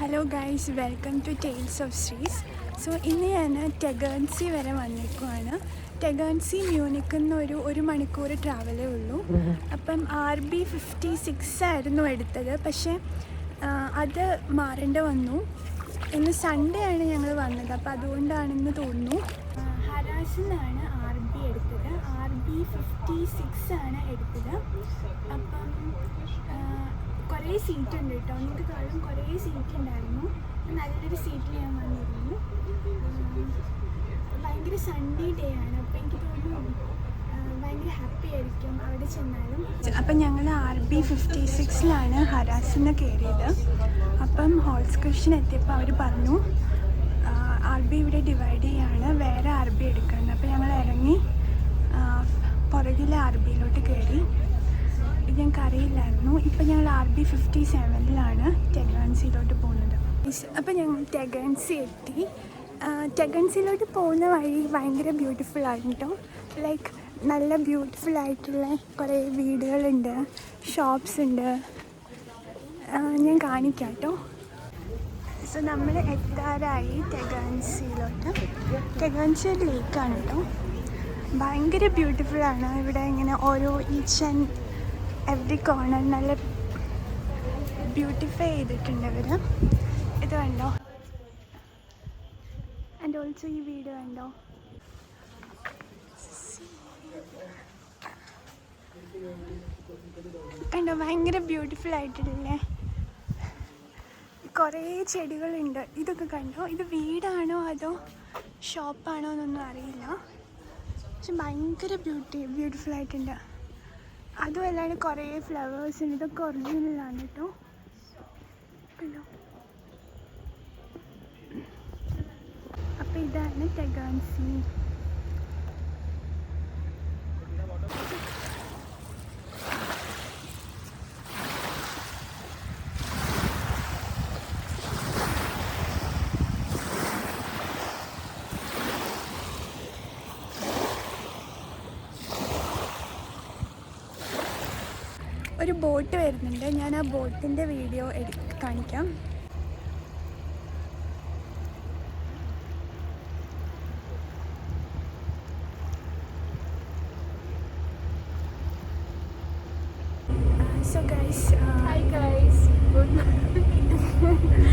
Hello guys, welcome to tales of ശ്രീസ്. So ഇന്ന് ഞാൻ ടെഗേൺസി വരെ വന്നിരിക്കുവാണ്. ടെഗേൺസി മ്യൂണിക്കിൽ നിന്ന് ഒരു മണിക്കൂർ ട്രാവലേ ഉള്ളൂ. അപ്പം RB56 ആയിരുന്നു എടുത്തത്, പക്ഷേ അത് മാറേണ്ടി വന്നു. ഇന്ന് സൺഡേ ആണ് ഞങ്ങൾ വന്നത്, അപ്പോൾ അതുകൊണ്ടാണെന്ന് തോന്നുന്നു. ഹരാസിൽ നിന്നാണ് RB എടുത്തത്. RB56 ആണ് എടുത്തത്. അപ്പം കുറേ സീറ്റ് ഉണ്ട് കേട്ടോ, നിങ്ങൾക്ക് കാണും കുറേ സീറ്റ് ഉണ്ടായിരുന്നു. നല്ലൊരു സീറ്റിൽ ഞാൻ വന്നിരുന്നു. ഭയങ്കര സൺഡേ ഡേ ആണ്, അപ്പോൾ എനിക്ക് തോന്നുന്നു ഭയങ്കര ഹാപ്പി ആയിരിക്കും അവിടെ ചെന്നാലും. അപ്പം ഞങ്ങൾ RB56 ഹരാസിൽ നിന്ന് കയറിയത്. അപ്പം ഹോൾസ്കൃഷ്ണൻ എത്തിയപ്പോൾ അവർ പറഞ്ഞു RB ഇവിടെ ഡിവൈഡ് ചെയ്യാണ്, വേറെ RB എടുക്കുന്നത്. അപ്പോൾ ഞങ്ങൾ ഇറങ്ങി പുറകിലെ RBയിലോട്ട് കയറി. ഞങ്ങൾക്ക് അറിയില്ലായിരുന്നു. ഇപ്പം ഞങ്ങൾ RB57 ടെഗേൺസിയിലോട്ട് പോകുന്നത്. അപ്പം ഞങ്ങൾ ടെഗേൺസി എത്തി. ടെഗേൺസിയിലോട്ട് പോകുന്ന വഴി ഭയങ്കര ബ്യൂട്ടിഫുൾ ആണ് കേട്ടോ. ലൈക്ക് നല്ല ബ്യൂട്ടിഫുൾ ആയിട്ടുള്ള കുറേ വീടുകളുണ്ട്, ഷോപ്സ് ഉണ്ട്. ഞാൻ കാണിക്കാം കേട്ടോ. സോ നമ്മൾ എത്താറായി ടെഗേൺസിയിലോട്ട്. ടെഗേൺസി ഒരു ലേക്കാണ് കേട്ടോ. ഭയങ്കര ബ്യൂട്ടിഫുള്ളാണ്. ഇവിടെ ഇങ്ങനെ ഓരോ ഈച്ച് ആൻഡ് എവറി കോർണർ നല്ല ബ്യൂട്ടിഫൈ ചെയ്തിട്ടുണ്ട് ഇവർ. ഇത് കണ്ടോ, ആൻഡ് ഓൾസോ ഈ വീട് കണ്ടോ. കണ്ടോ, ഭയങ്കര ബ്യൂട്ടിഫുൾ ആയിട്ടില്ലേ. കുറേ ചെടികളുണ്ട്. ഇതൊക്കെ കണ്ടോ, ഇത് വീടാണോ അതോ ഷോപ്പാണോ എന്നൊന്നും അറിയില്ല, പക്ഷെ ഭയങ്കര ബ്യൂട്ടിഫുൾ ആയിട്ടുണ്ട്. അതുമല്ലാണ്ട് കുറേ ഫ്ലവേഴ്സ് ഉണ്ട്. ഇതൊക്കെ ഒറിജിനലാണ് കേട്ടോ. കണ്ടോ, അപ്പോൾ ഇതാണ് ടെഗേൺസി. ഒരു ബോട്ട് വരുന്നുണ്ട്, ഞാൻ ആ ബോട്ടിൻ്റെ വീഡിയോ കാണിക്കാം. So guys, hi guys, good morning.